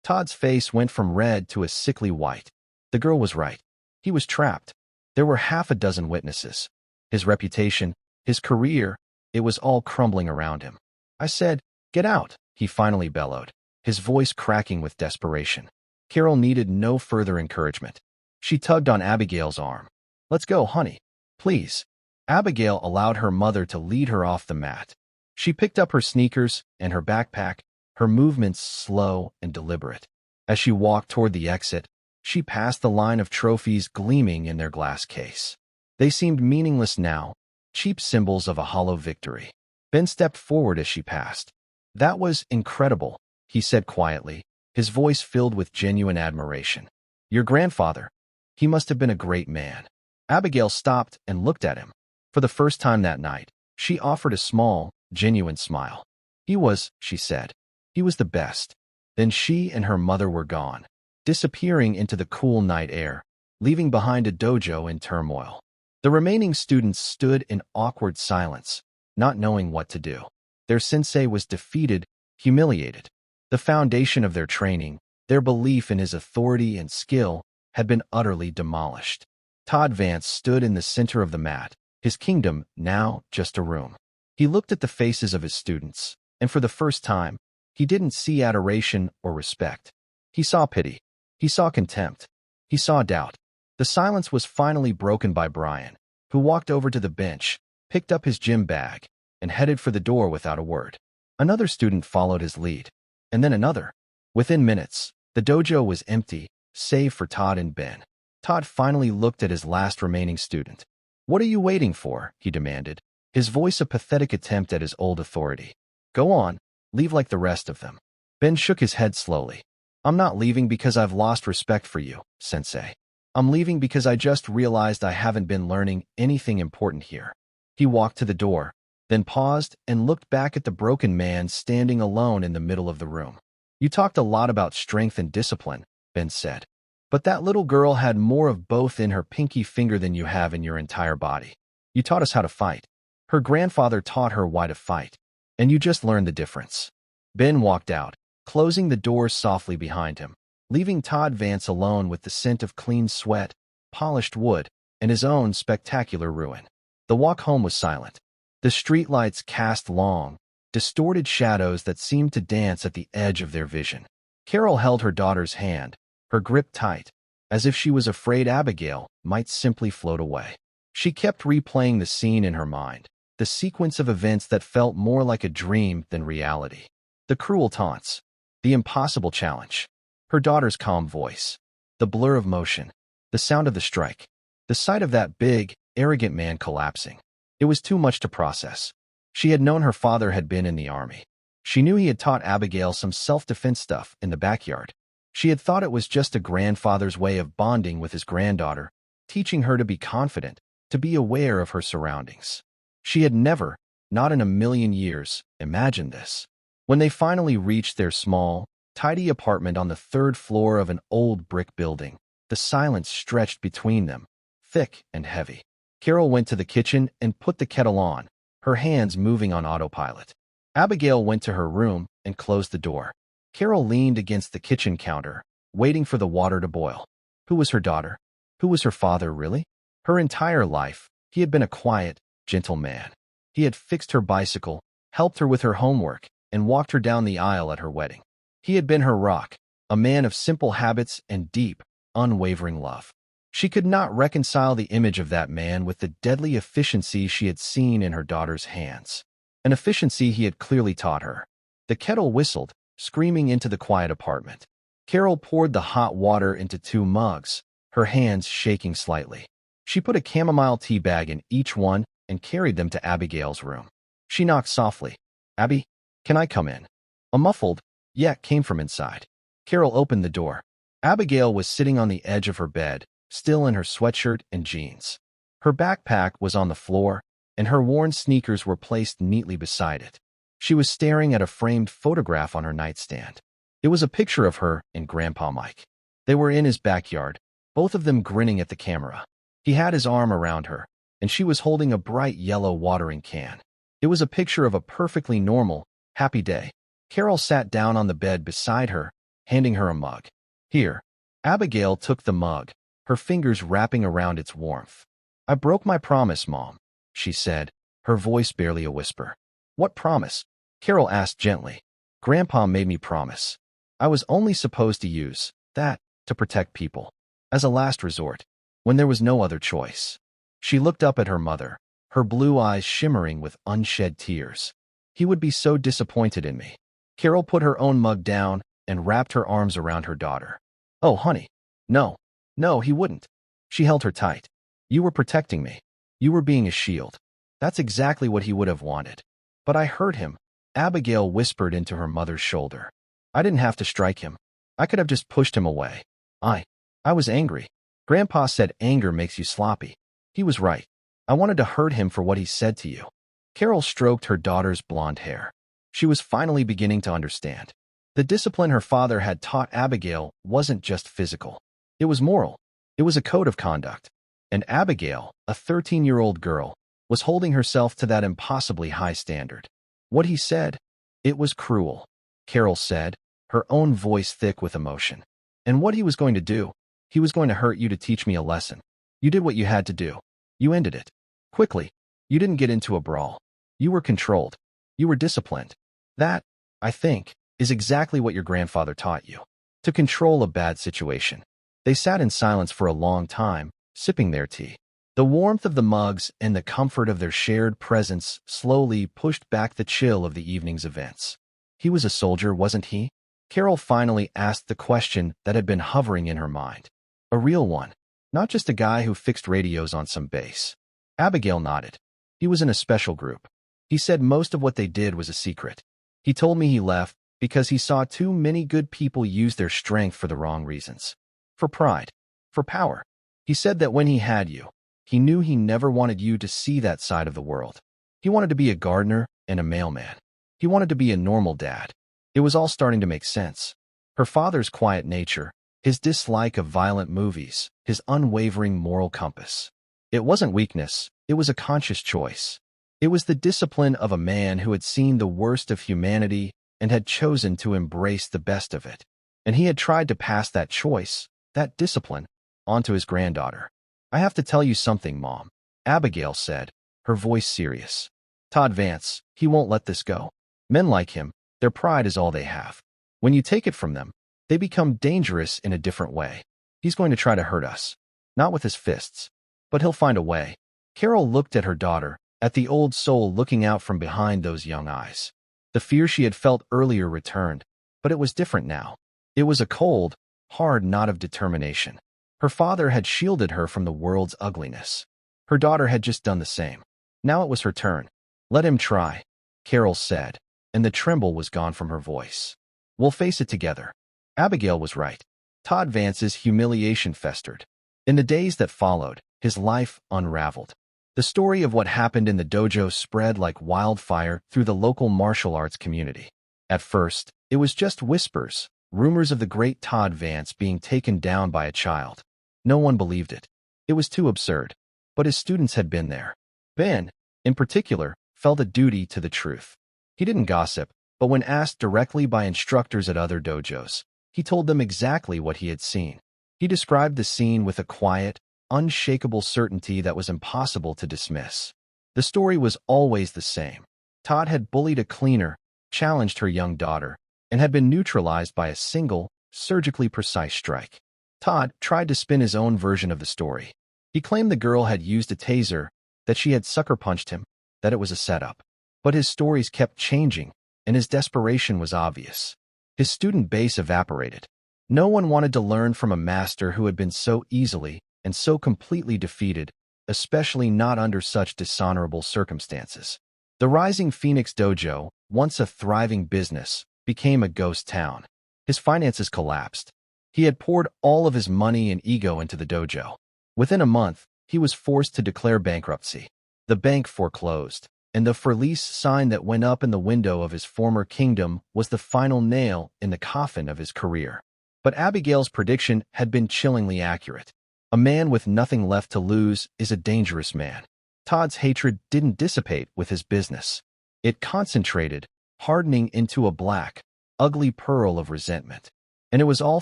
Todd's face went from red to a sickly white. The girl was right. He was trapped. There were half a dozen witnesses. His reputation, his career, it was all crumbling around him. I said, get out, he finally bellowed, his voice cracking with desperation. Carol needed no further encouragement. She tugged on Abigail's arm. Let's go, honey. Please. Abigail allowed her mother to lead her off the mat. She picked up her sneakers and her backpack, her movements slow and deliberate. As she walked toward the exit, she passed the line of trophies gleaming in their glass case. They seemed meaningless now, cheap symbols of a hollow victory. Ben stepped forward as she passed. That was incredible, he said quietly, his voice filled with genuine admiration. Your grandfather. He must have been a great man. Abigail stopped and looked at him. For the first time that night, she offered a small, genuine smile. He was, she said. He was the best. Then she and her mother were gone, disappearing into the cool night air, leaving behind a dojo in turmoil. The remaining students stood in awkward silence, not knowing what to do. Their sensei was defeated, humiliated. The foundation of their training, their belief in his authority and skill, had been utterly demolished. Todd Vance stood in the center of the mat, his kingdom now just a room. He looked at the faces of his students, and for the first time, he didn't see adoration or respect. He saw pity. He saw contempt. He saw doubt. The silence was finally broken by Brian, who walked over to the bench, picked up his gym bag, and headed for the door without a word. Another student followed his lead, and then another. Within minutes, the dojo was empty, save for Todd and Ben. Todd finally looked at his last remaining student. What are you waiting for? He demanded, his voice a pathetic attempt at his old authority. Go on, leave like the rest of them. Ben shook his head slowly. I'm not leaving because I've lost respect for you, Sensei. I'm leaving because I just realized I haven't been learning anything important here. He walked to the door, then paused and looked back at the broken man standing alone in the middle of the room. You talked a lot about strength and discipline, Ben said. But that little girl had more of both in her pinky finger than you have in your entire body. You taught us how to fight. Her grandfather taught her why to fight. And you just learned the difference. Ben walked out, closing the door softly behind him, leaving Todd Vance alone with the scent of clean sweat, polished wood, and his own spectacular ruin. The walk home was silent. The streetlights cast long, distorted shadows that seemed to dance at the edge of their vision. Carol held her daughter's hand, her grip tight, as if she was afraid Abigail might simply float away. She kept replaying the scene in her mind, the sequence of events that felt more like a dream than reality. The cruel taunts, the impossible challenge, her daughter's calm voice, the blur of motion, the sound of the strike, the sight of that big, arrogant man collapsing. It was too much to process. She had known her father had been in the army. She knew he had taught Abigail some self-defense stuff in the backyard. She had thought it was just a grandfather's way of bonding with his granddaughter, teaching her to be confident, to be aware of her surroundings. She had never, not in a million years, imagined this. When they finally reached their small, tidy apartment on the third floor of an old brick building, the silence stretched between them, thick and heavy. Carol went to the kitchen and put the kettle on, her hands moving on autopilot. Abigail went to her room and closed the door. Carol leaned against the kitchen counter, waiting for the water to boil. Who was her daughter? Who was her father, really? Her entire life, he had been a quiet, gentle man. He had fixed her bicycle, helped her with her homework, and walked her down the aisle at her wedding. He had been her rock, a man of simple habits and deep, unwavering love. She could not reconcile the image of that man with the deadly efficiency she had seen in her daughter's hands. An efficiency he had clearly taught her. The kettle whistled, screaming into the quiet apartment. Carol poured the hot water into 2 mugs, her hands shaking slightly. She put a chamomile tea bag in each one and carried them to Abigail's room. She knocked softly. "Abby, can I come in?" A muffled "yeah" came from inside. Carol opened the door. Abigail was sitting on the edge of her bed, still in her sweatshirt and jeans. Her backpack was on the floor, and her worn sneakers were placed neatly beside it. She was staring at a framed photograph on her nightstand. It was a picture of her and Grandpa Mike. They were in his backyard, both of them grinning at the camera. He had his arm around her, and she was holding a bright yellow watering can. It was a picture of a perfectly normal, happy day. Carol sat down on the bed beside her, handing her a mug. "Here." Abigail took the mug, her fingers wrapping around its warmth. "I broke my promise, Mom," she said, her voice barely a whisper. "What promise?" Carol asked gently. "Grandpa made me promise. I was only supposed to use that to protect people, as a last resort, when there was no other choice." She looked up at her mother, her blue eyes shimmering with unshed tears. "He would be so disappointed in me." Carol put her own mug down and wrapped her arms around her daughter. "Oh, honey. No. No, he wouldn't." She held her tight. "You were protecting me. You were being a shield. That's exactly what he would have wanted. But I hurt him," Abigail whispered into her mother's shoulder. "I didn't have to strike him. I could have just pushed him away. I was angry. Grandpa said anger makes you sloppy. He was right. I wanted to hurt him for what he said to you." Carol stroked her daughter's blonde hair. She was finally beginning to understand. The discipline her father had taught Abigail wasn't just physical. It was moral. It was a code of conduct. And Abigail, a 13-year-old girl, was holding herself to that impossibly high standard. What he said, it was cruel, Carol said, her own voice thick with emotion. And what he was going to do, he was going to hurt you to teach me a lesson. You did what you had to do. You ended it. Quickly. You didn't get into a brawl. You were controlled. You were disciplined. That, I think, is exactly what your grandfather taught you. To control a bad situation. They sat in silence for a long time, sipping their tea. The warmth of the mugs and the comfort of their shared presence slowly pushed back the chill of the evening's events. He was a soldier, wasn't he? Carol finally asked the question that had been hovering in her mind. A real one, not just a guy who fixed radios on some base. Abigail nodded. He was in a special group. He said most of what they did was a secret. He told me he left because he saw too many good people use their strength for the wrong reasons. For pride. For power. He said that when he had you, he knew he never wanted you to see that side of the world. He wanted to be a gardener and a mailman. He wanted to be a normal dad. It was all starting to make sense. Her father's quiet nature, his dislike of violent movies, his unwavering moral compass. It wasn't weakness, it was a conscious choice. It was the discipline of a man who had seen the worst of humanity and had chosen to embrace the best of it. And he had tried to pass that choice, that discipline, on to his granddaughter. "I have to tell you something, Mom," Abigail said, her voice serious. "Todd Vance, he won't let this go. Men like him, their pride is all they have. When you take it from them, they become dangerous in a different way. He's going to try to hurt us. Not with his fists. But he'll find a way." Carol looked at her daughter, at the old soul looking out from behind those young eyes. The fear she had felt earlier returned, but it was different now. It was a cold, hard knot of determination. Her father had shielded her from the world's ugliness. Her daughter had just done the same. Now it was her turn. "Let him try," Carol said, and the tremble was gone from her voice. "We'll face it together." Abigail was right. Todd Vance's humiliation festered. In the days that followed, his life unraveled. The story of what happened in the dojo spread like wildfire through the local martial arts community. At first, it was just whispers, rumors of the great Todd Vance being taken down by a child. No one believed it. It was too absurd. But his students had been there. Ben, in particular, felt a duty to the truth. He didn't gossip, but when asked directly by instructors at other dojos, he told them exactly what he had seen. He described the scene with a quiet, unshakable certainty that was impossible to dismiss. The story was always the same. Todd had bullied a cleaner, challenged her young daughter, and had been neutralized by a single, surgically precise strike. Todd tried to spin his own version of the story. He claimed the girl had used a taser, that she had sucker punched him, that it was a setup. But his stories kept changing, and his desperation was obvious. His student base evaporated. No one wanted to learn from a master who had been so easily and so completely defeated, especially not under such dishonorable circumstances. The rising Phoenix Dojo, once a thriving business, became a ghost town. His finances collapsed. He had poured all of his money and ego into the dojo. Within a month, he was forced to declare bankruptcy. The bank foreclosed, and the for lease sign that went up in the window of his former kingdom was the final nail in the coffin of his career. But Abigail's prediction had been chillingly accurate. A man with nothing left to lose is a dangerous man. Todd's hatred didn't dissipate with his business. It concentrated, hardening into a black, ugly pearl of resentment. And it was all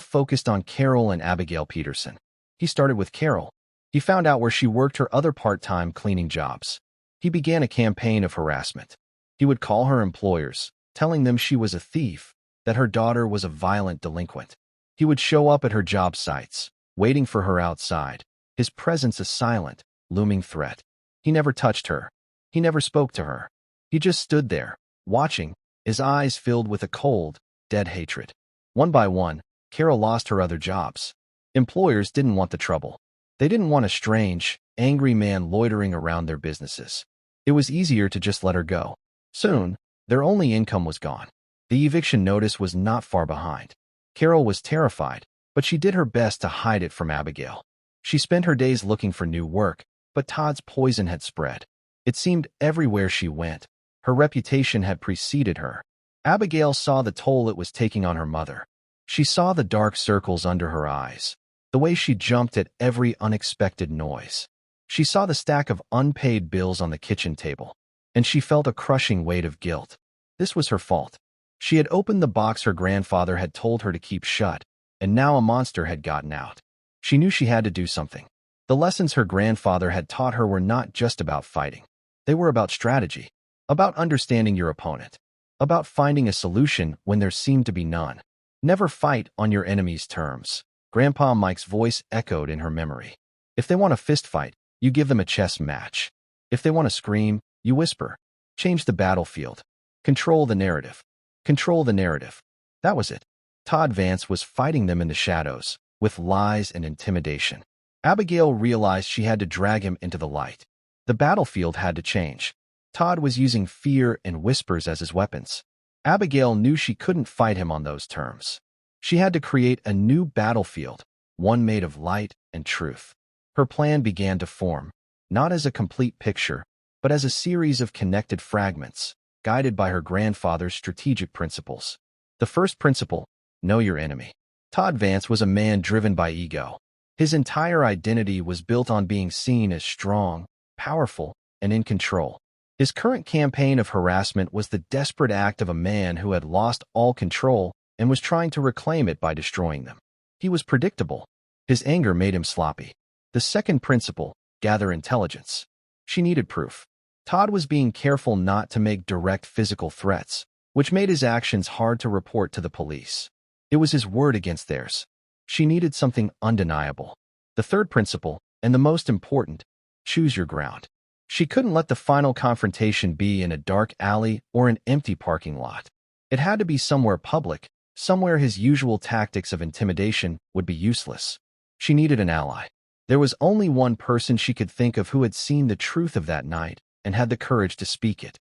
focused on Carol and Abigail Peterson. He started with Carol. He found out where she worked her other part-time cleaning jobs. He began a campaign of harassment. He would call her employers, telling them she was a thief, that her daughter was a violent delinquent. He would show up at her job sites, waiting for her outside, his presence a silent, looming threat. He never touched her. He never spoke to her. He just stood there, watching, his eyes filled with a cold, dead hatred. One by one, Carol lost her other jobs. Employers didn't want the trouble. They didn't want a strange, angry man loitering around their businesses. It was easier to just let her go. Soon, their only income was gone. The eviction notice was not far behind. Carol was terrified, but she did her best to hide it from Abigail. She spent her days looking for new work, but Todd's poison had spread. It seemed everywhere she went. Her reputation had preceded her. Abigail saw the toll it was taking on her mother. She saw the dark circles under her eyes, the way she jumped at every unexpected noise. She saw the stack of unpaid bills on the kitchen table, and she felt a crushing weight of guilt. This was her fault. She had opened the box her grandfather had told her to keep shut, and now a monster had gotten out. She knew she had to do something. The lessons her grandfather had taught her were not just about fighting. They were about strategy, about understanding your opponent, about finding a solution when there seemed to be none. Never fight on your enemy's terms. Grandpa Mike's voice echoed in her memory. If they want a fist fight, you give them a chess match. If they want to scream, you whisper. Change the battlefield. Control the narrative. Control the narrative. That was it. Todd Vance was fighting them in the shadows, with lies and intimidation. Abigail realized she had to drag him into the light. The battlefield had to change. Todd was using fear and whispers as his weapons. Abigail knew she couldn't fight him on those terms. She had to create a new battlefield, one made of light and truth. Her plan began to form, not as a complete picture, but as a series of connected fragments, guided by her grandfather's strategic principles. The first principle, know your enemy. Todd Vance was a man driven by ego. His entire identity was built on being seen as strong, powerful, and in control. His current campaign of harassment was the desperate act of a man who had lost all control and was trying to reclaim it by destroying them. He was predictable. His anger made him sloppy. The second principle, gather intelligence. She needed proof. Todd was being careful not to make direct physical threats, which made his actions hard to report to the police. It was his word against theirs. She needed something undeniable. The third principle, and the most important, choose your ground. She couldn't let the final confrontation be in a dark alley or an empty parking lot. It had to be somewhere public, somewhere his usual tactics of intimidation would be useless. She needed an ally. There was only one person she could think of who had seen the truth of that night, and had the courage to speak it.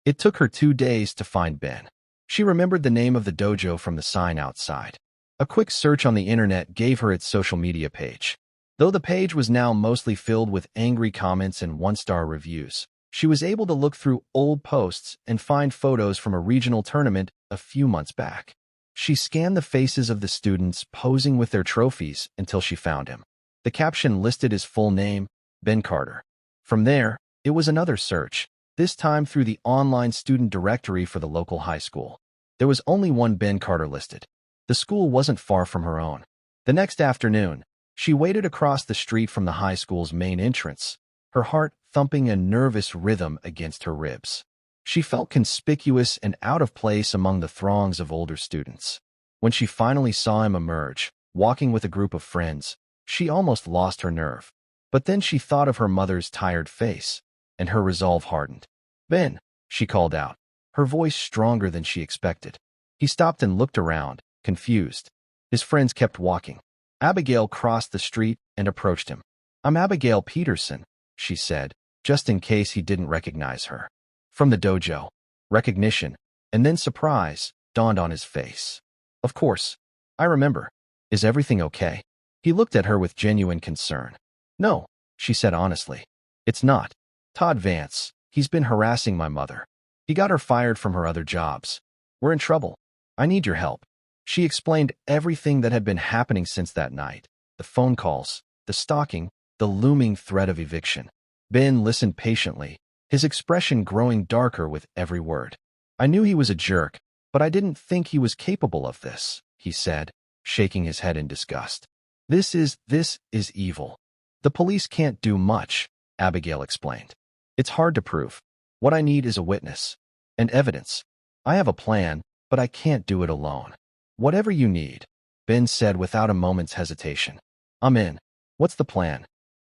It took her 2 days to find Ben. She remembered the name of the dojo from the sign outside. A quick search on the internet gave her its social media page. Though the page was now mostly filled with angry comments and one-star reviews, she was able to look through old posts and find photos from a regional tournament a few months back. She scanned the faces of the students posing with their trophies until she found him. The caption listed his full name, Ben Carter. From there, it was another search, this time through the online student directory for the local high school. There was only one Ben Carter listed. The school wasn't far from her own. The next afternoon, she waited across the street from the high school's main entrance, her heart thumping a nervous rhythm against her ribs. She felt conspicuous and out of place among the throngs of older students. When she finally saw him emerge, walking with a group of friends, she almost lost her nerve. But then she thought of her mother's tired face, and her resolve hardened. "Ben," she called out, her voice stronger than she expected. He stopped and looked around, confused. His friends kept walking. Abigail crossed the street and approached him. "I'm Abigail Peterson," she said, just in case he didn't recognize her. From the dojo. Recognition, and then surprise, dawned on his face. "Of course. I remember. Is everything okay?" He looked at her with genuine concern. "No," she said honestly. "It's not. Todd Vance, he's been harassing my mother. He got her fired from her other jobs. We're in trouble. I need your help." She explained everything that had been happening since that night. The phone calls, the stalking, the looming threat of eviction. Ben listened patiently, his expression growing darker with every word. "I knew he was a jerk, but I didn't think he was capable of this," he said, shaking his head in disgust. This is evil. "The police can't do much," Abigail explained. "It's hard to prove. What I need is a witness. And evidence. I have a plan, but I can't do it alone." "Whatever you need," Ben said without a moment's hesitation. "I'm in. What's the plan?"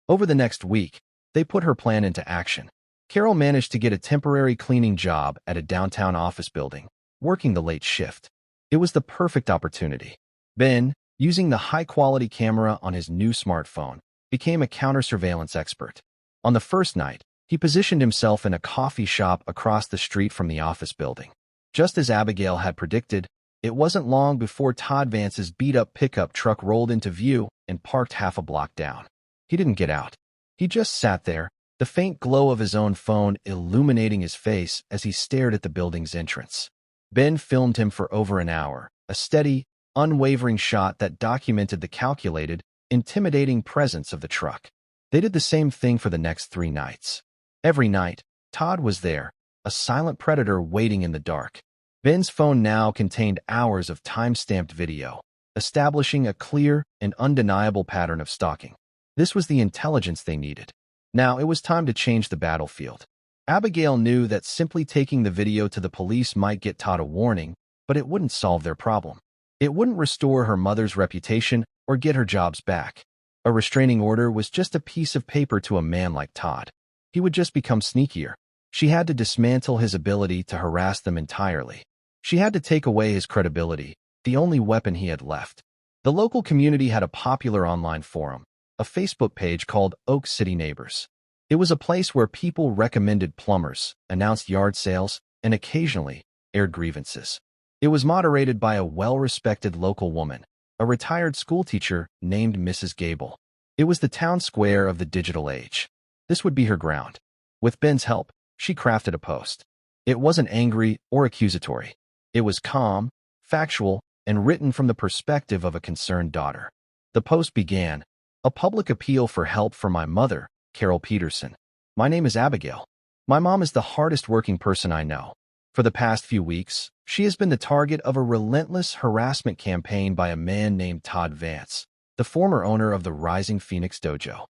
Over the next week, they put her plan into action. Carol managed to get a temporary cleaning job at a downtown office building, working the late shift. It was the perfect opportunity. Ben, using the high-quality camera on his new smartphone, became a counter-surveillance expert. On the first night, he positioned himself in a coffee shop across the street from the office building. Just as Abigail had predicted, it wasn't long before Todd Vance's beat-up pickup truck rolled into view and parked half a block down. He didn't get out. He just sat there, the faint glow of his own phone illuminating his face as he stared at the building's entrance. Ben filmed him for over an hour, a steady, unwavering shot that documented the calculated, intimidating presence of the truck. They did the same thing for the next 3 nights. Every night, Todd was there, a silent predator waiting in the dark. Ben's phone now contained hours of time-stamped video, establishing a clear and undeniable pattern of stalking. This was the intelligence they needed. Now it was time to change the battlefield. Abigail knew that simply taking the video to the police might get Todd a warning, but it wouldn't solve their problem. It wouldn't restore her mother's reputation or get her jobs back. A restraining order was just a piece of paper to a man like Todd. He would just become sneakier. She had to dismantle his ability to harass them entirely. She had to take away his credibility, the only weapon he had left. The local community had a popular online forum, a Facebook page called Oak City Neighbors. It was a place where people recommended plumbers, announced yard sales, and occasionally aired grievances. It was moderated by a well-respected local woman, a retired schoolteacher named Mrs. Gable. It was the town square of the digital age. This would be her ground. With Ben's help, she crafted a post. It wasn't angry or accusatory. It was calm, factual, and written from the perspective of a concerned daughter. The post began, "A public appeal for help for my mother, Carol Peterson. My name is Abigail. My mom is the hardest working person I know. For the past few weeks, she has been the target of a relentless harassment campaign by a man named Todd Vance, the former owner of the Rising Phoenix Dojo."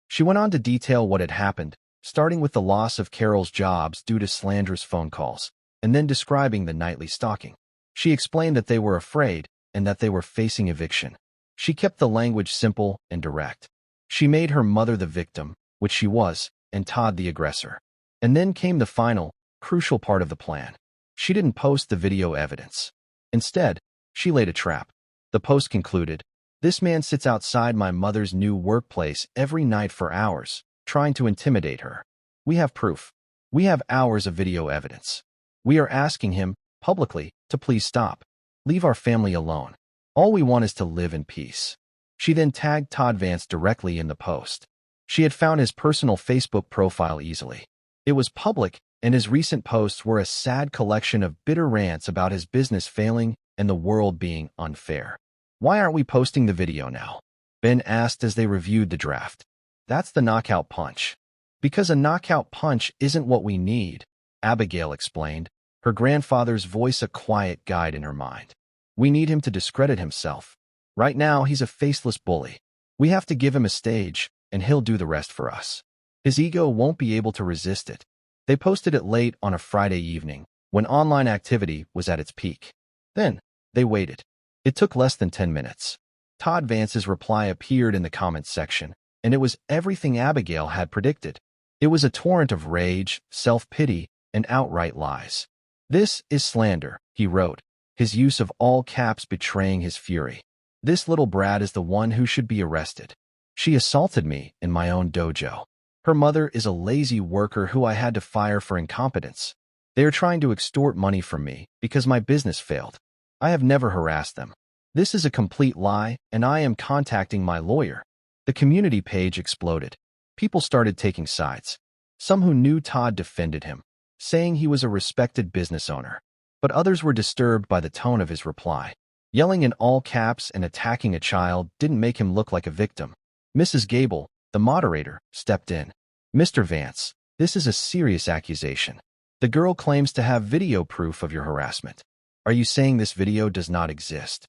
She went on to detail what had happened, starting with the loss of Carol's jobs due to slanderous phone calls, and then describing the nightly stalking. She explained that they were afraid and that they were facing eviction. She kept the language simple and direct. She made her mother the victim, which she was, and Todd the aggressor. And then came the final, crucial part of the plan. She didn't post the video evidence. Instead, she laid a trap. The post concluded, "This man sits outside my mother's new workplace every night for hours, trying to intimidate her. We have proof." We have hours of video evidence. We are asking him, publicly, to please stop. Leave our family alone. All we want is to live in peace." She then tagged Todd Vance directly in the post. She had found his personal Facebook profile easily. It was public, and his recent posts were a sad collection of bitter rants about his business failing and the world being unfair. "Why aren't we posting the video now?" Ben asked as they reviewed the draft. "That's the knockout punch." "Because a knockout punch isn't what we need," Abigail explained, her grandfather's voice a quiet guide in her mind. "We need him to discredit himself. Right now, he's a faceless bully. We have to give him a stage, and he'll do the rest for us. His ego won't be able to resist it." They posted it late on a Friday evening, when online activity was at its peak. Then, they waited. It took less than 10 minutes. Todd Vance's reply appeared in the comments section, and it was everything Abigail had predicted. It was a torrent of rage, self-pity, and outright lies. "This is slander," he wrote, his use of all caps betraying his fury. "This little brat is the one who should be arrested. She assaulted me in my own dojo. Her mother is a lazy worker who I had to fire for incompetence. They are trying to extort money from me because my business failed. I have never harassed them. This is a complete lie, and I am contacting my lawyer." The community page exploded. People started taking sides. Some who knew Todd defended him, saying he was a respected business owner. But others were disturbed by the tone of his reply. Yelling in all caps and attacking a child didn't make him look like a victim. Mrs. Gable, the moderator, stepped in. "Mr. Vance, this is a serious accusation. The girl claims to have video proof of your harassment. Are you saying this video does not exist?"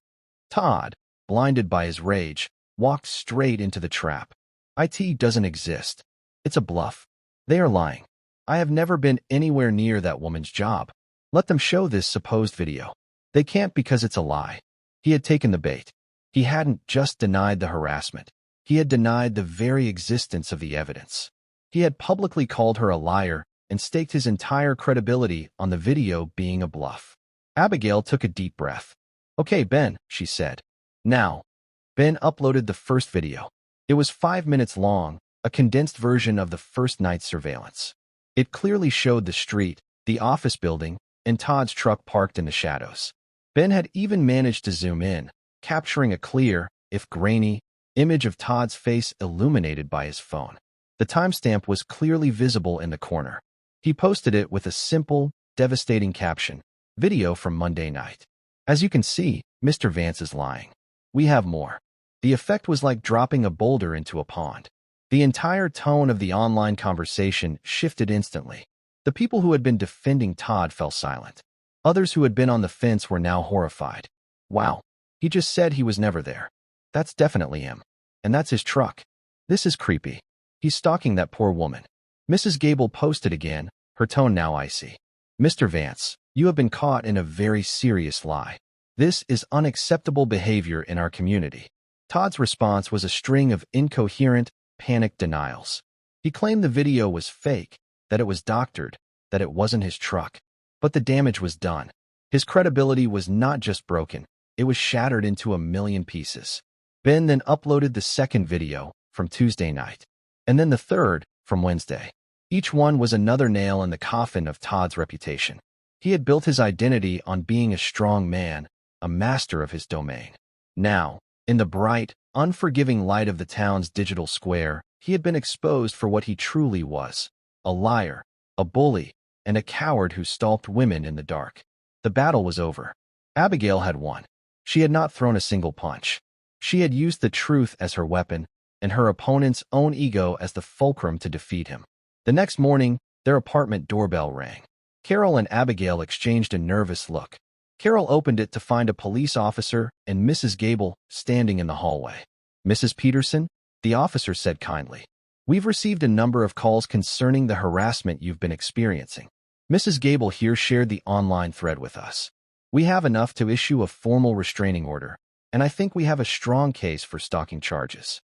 Todd, blinded by his rage, walked straight into the trap. "It doesn't exist. It's a bluff. They are lying. I have never been anywhere near that woman's job. Let them show this supposed video. They can't because it's a lie." He had taken the bait. He hadn't just denied the harassment. He had denied the very existence of the evidence. He had publicly called her a liar and staked his entire credibility on the video being a bluff. Abigail took a deep breath. "Okay, Ben," she said. "Now." Ben uploaded the first video. It was 5 minutes long, a condensed version of the first night's surveillance. It clearly showed the street, the office building, and Todd's truck parked in the shadows. Ben had even managed to zoom in, capturing a clear, if grainy, image of Todd's face illuminated by his phone. The timestamp was clearly visible in the corner. He posted it with a simple, devastating caption, "Video from Monday night. As you can see, Mr. Vance is lying. We have more." The effect was like dropping a boulder into a pond. The entire tone of the online conversation shifted instantly. The people who had been defending Todd fell silent. Others who had been on the fence were now horrified. "Wow, he just said he was never there. That's definitely him. And that's his truck. This is creepy. He's stalking that poor woman." Mrs. Gable posted again, her tone now icy. "Mr. Vance, you have been caught in a very serious lie. This is unacceptable behavior in our community." Todd's response was a string of incoherent, panicked denials. He claimed the video was fake, that it was doctored, that it wasn't his truck. But the damage was done. His credibility was not just broken, it was shattered into a million pieces. Ben then uploaded the second video, from Tuesday night, and then the third, from Wednesday. Each one was another nail in the coffin of Todd's reputation. He had built his identity on being a strong man, a master of his domain. Now, in the bright, unforgiving light of the town's digital square, he had been exposed for what he truly was: a liar, a bully, and a coward who stalked women in the dark. The battle was over. Abigail had won. She had not thrown a single punch. She had used the truth as her weapon, and her opponent's own ego as the fulcrum to defeat him. The next morning, their apartment doorbell rang. Carol and Abigail exchanged a nervous look. Carol opened it to find a police officer and Mrs. Gable standing in the hallway. "Mrs. Peterson," the officer said kindly, "we've received a number of calls concerning the harassment you've been experiencing. Mrs. Gable here shared the online thread with us. We have enough to issue a formal restraining order, and I think we have a strong case for stalking charges."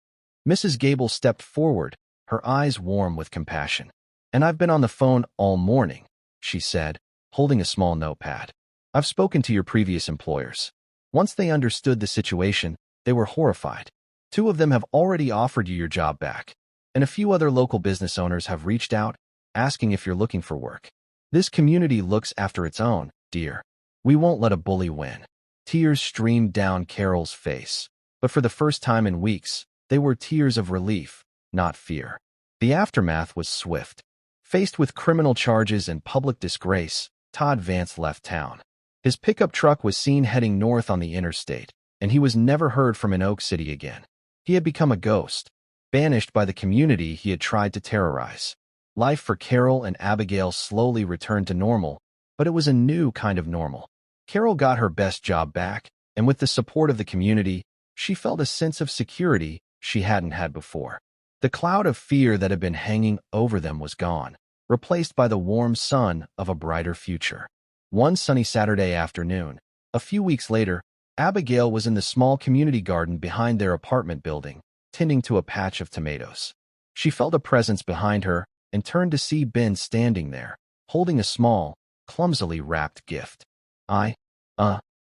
Mrs. Gable stepped forward, her eyes warm with compassion. "And I've been on the phone all morning," she said, holding a small notepad. "I've spoken to your previous employers. Once they understood the situation, they were horrified. 2 of them have already offered you your job back, and a few other local business owners have reached out, asking if you're looking for work. This community looks after its own, dear. We won't let a bully win. Tears streamed down Carol's face, but for the first time in weeks, they were tears of relief, not fear. The aftermath was swift. Faced with criminal charges and public disgrace, Todd Vance left town. His pickup truck was seen heading north on the interstate, and he was never heard from in Oak City again. He had become a ghost, banished by the community he had tried to terrorize. Life for Carol and Abigail slowly returned to normal, but it was a new kind of normal. Carol got her best job back, and with the support of the community, she felt a sense of security she hadn't had before. The cloud of fear that had been hanging over them was gone, replaced by the warm sun of a brighter future. One sunny Saturday afternoon, a few weeks later, Abigail was in the small community garden behind their apartment building, tending to a patch of tomatoes. She felt a presence behind her and turned to see Ben standing there, holding a small, clumsily wrapped gift.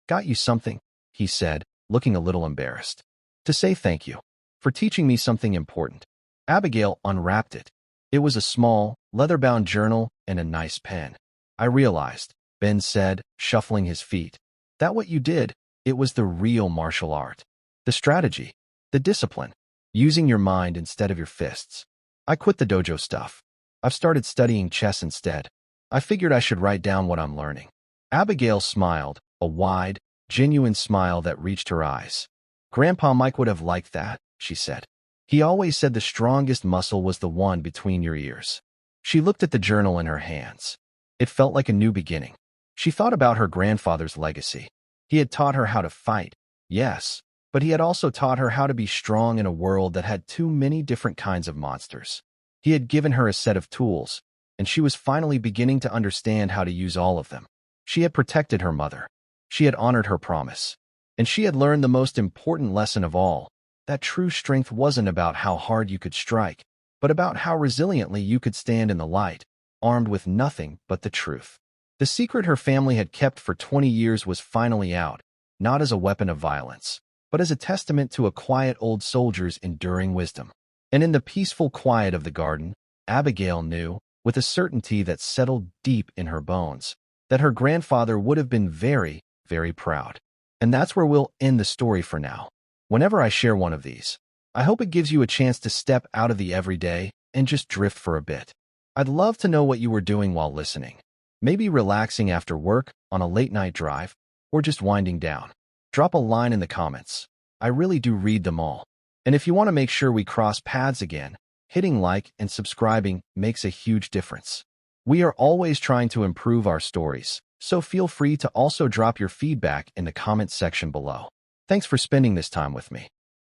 Got you something," he said, looking a little embarrassed. "To say thank you for teaching me something important." Abigail unwrapped it. It was a small, leather-bound journal and a nice pen. "I realized," Ben said, shuffling his feet, "that what you did, it was the real martial art. The strategy, the discipline, using your mind instead of your fists. I quit the dojo stuff. I've started studying chess instead. I figured I should write down what I'm learning." Abigail smiled, a wide, genuine smile that reached her eyes. "Grandpa Mike would have liked that," she said. "He always said the strongest muscle was the one between your ears." She looked at the journal in her hands. It felt like a new beginning. She thought about her grandfather's legacy. He had taught her how to fight, yes, but he had also taught her how to be strong in a world that had too many different kinds of monsters. He had given her a set of tools, and she was finally beginning to understand how to use all of them. She had protected her mother. She had honored her promise. And she had learned the most important lesson of all, that true strength wasn't about how hard you could strike, but about how resiliently you could stand in the light, armed with nothing but the truth. The secret her family had kept for 20 years was finally out, not as a weapon of violence, but as a testament to a quiet old soldier's enduring wisdom. And in the peaceful quiet of the garden, Abigail knew, with a certainty that settled deep in her bones, that her grandfather would have been very, very proud. And that's where we'll end the story for now. Whenever I share one of these, I hope it gives you a chance to step out of the everyday and just drift for a bit. I'd love to know what you were doing while listening. Maybe relaxing after work, on a late-night drive, or just winding down. Drop a line in the comments. I really do read them all. And if you want to make sure we cross paths again, hitting like and subscribing makes a huge difference. We are always trying to improve our stories, so feel free to also drop your feedback in the comments section below. Thanks for spending this time with me.